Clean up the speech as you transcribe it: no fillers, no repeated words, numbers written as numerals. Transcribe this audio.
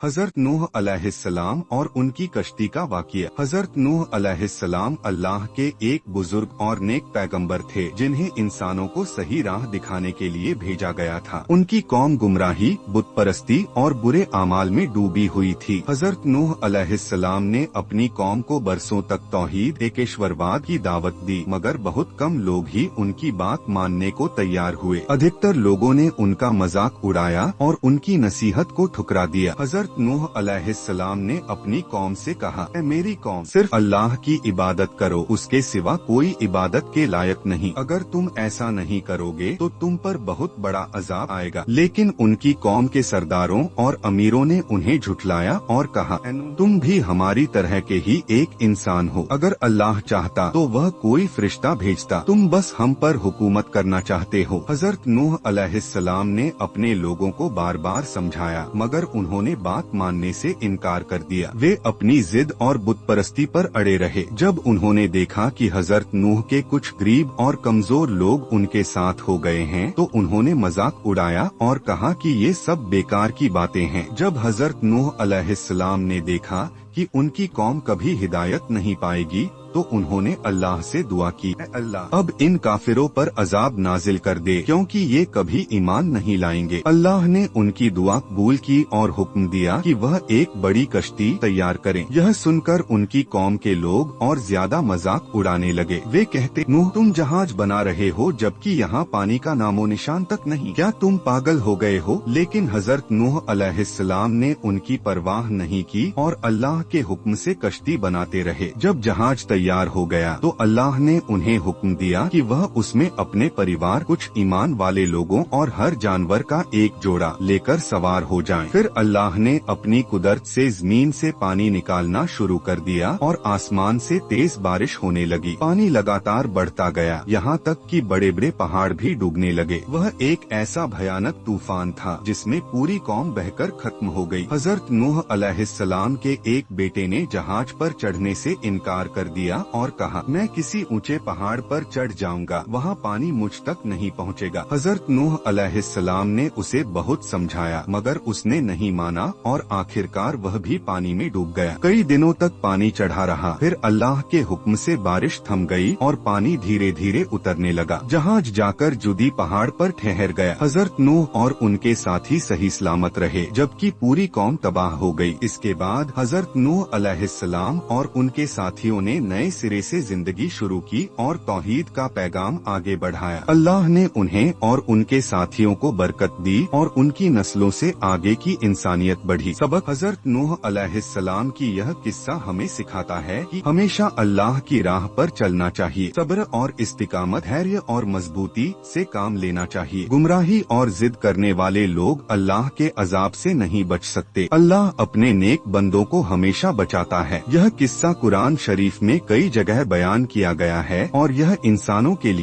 हजरत नूह अलैहिस्सलाम और उनकी कश्ती का वाक़या। हजरत नूह अलैहिस्सलाम अल्लाह के एक बुजुर्ग और नेक पैगंबर थे जिन्हें इंसानों को सही राह दिखाने के लिए भेजा गया था। उनकी कौम गुमराही, बुत परस्ती और बुरे आमाल में डूबी हुई थी। हजरत नूह अलैहिस्सलाम ने अपनी कौम को बरसों तक तौहीद एकेश्वरवाद की दावत दी, मगर बहुत कम लोग ही उनकी बात मानने को तैयार हुए। अधिकतर लोगों ने उनका मजाक उड़ाया और उनकी नसीहत को ठुकरा दिया। हजरत नूह अलैहिस्सलाम ने अपनी कौम से कहा, ऐ मेरी कौम, सिर्फ अल्लाह की इबादत करो, उसके सिवा कोई इबादत के लायक नहीं। अगर तुम ऐसा नहीं करोगे तो तुम पर बहुत बड़ा अजाब आएगा। लेकिन उनकी कौम के सरदारों और अमीरों ने उन्हें झुठलाया और कहा, तुम भी हमारी तरह के ही एक इंसान हो। अगर अल्लाह चाहता तो वह कोई फरिश्ता भेजता, तुम बस हम पर हुकूमत करना चाहते हो। हजरत नूह अलैहिस्सलाम ने अपने लोगों को बार बार समझाया, मगर उन्होंने बात मानने से इनकार कर दिया। वे अपनी जिद और बुत परस्ती पर अड़े रहे। जब उन्होंने देखा कि हजरत नूह के कुछ गरीब और कमजोर लोग उनके साथ हो गए हैं, तो उन्होंने मजाक उड़ाया और कहा कि ये सब बेकार की बातें हैं। जब हजरत नूह अलैहिस्सलाम ने देखा कि उनकी कौम कभी हिदायत नहीं पाएगी, तो उन्होंने अल्लाह से दुआ की, अल्लाह अब इन काफिरों पर अजाब नाजिल कर दे, क्योंकि ये कभी ईमान नहीं लाएंगे। अल्लाह ने उनकी दुआ कबूल की और हुक्म दिया कि वह एक बड़ी कश्ती तैयार करें। यह सुनकर उनकी कौम के लोग और ज्यादा मजाक उड़ाने लगे। वे कहते, नूह तुम जहाज बना रहे हो जबकि यहाँ पानी का नामो निशान तक नहीं, क्या तुम पागल हो गए हो? लेकिन हजरत नूह अलैहिस्सलाम ने उनकी परवाह नहीं की और अल्लाह के हुक्म से कश्ती बनाते रहे। जब जहाज तैयार हो गया तो अल्लाह ने उन्हें हुक्म दिया कि वह उसमें अपने परिवार, कुछ ईमान वाले लोगों और हर जानवर का एक जोड़ा लेकर सवार हो जाएं। फिर अल्लाह ने अपनी कुदरत से जमीन से पानी निकालना शुरू कर दिया और आसमान से तेज बारिश होने लगी। पानी लगातार बढ़ता गया, यहाँ तक कि बड़े बड़े पहाड़ भी डूबने लगे। वह एक ऐसा भयानक तूफान था जिसमें पूरी कौम बहकर खत्म हो गई। हजरत नूह अलैहिस्सलाम के एक बेटे ने जहाज पर चढ़ने से इनकार कर दिया और कहा, मैं किसी ऊंचे पहाड़ पर चढ़ जाऊंगा, वहाँ पानी मुझ तक नहीं पहुँचेगा। हजरत नूह अलैहिस्सलाम ने उसे बहुत समझाया, मगर उसने नहीं माना और आखिरकार वह भी पानी में डूब गया। कई दिनों तक पानी चढ़ा रहा, फिर अल्लाह के हुक्म से बारिश थम गई और पानी धीरे धीरे उतरने लगा। जहाज जाकर जुदी पहाड़ पर ठहर गया। हजरत नूह और उनके साथी सही सलामत रहे, जबकि पूरी कौम तबाह हो गई। इसके बाद हजरत नूह अलैहिस्सलाम और उनके साथियों ने नए सिरे से जिंदगी शुरू की और तौहीद का पैगाम आगे बढ़ाया। अल्लाह ने उन्हें और उनके साथियों को बरकत दी और उनकी नस्लों से आगे की इंसानियत बढ़ी। सबक। हजरत नूह अलैहिस्सलाम की यह किस्सा हमें सिखाता है कि हमेशा अल्लाह की राह पर चलना चाहिए। सब्र और इस्तिकामत, धैर्य और मजबूती से काम लेना चाहिए। गुमराही और जिद करने वाले लोग अल्लाह के अजाब से नहीं बच सकते। अल्लाह अपने नेक बंदों को हमेशा बचाता है। यह किस्सा कुरान शरीफ में कई जगह बयान किया गया है और यह इंसानों के लिए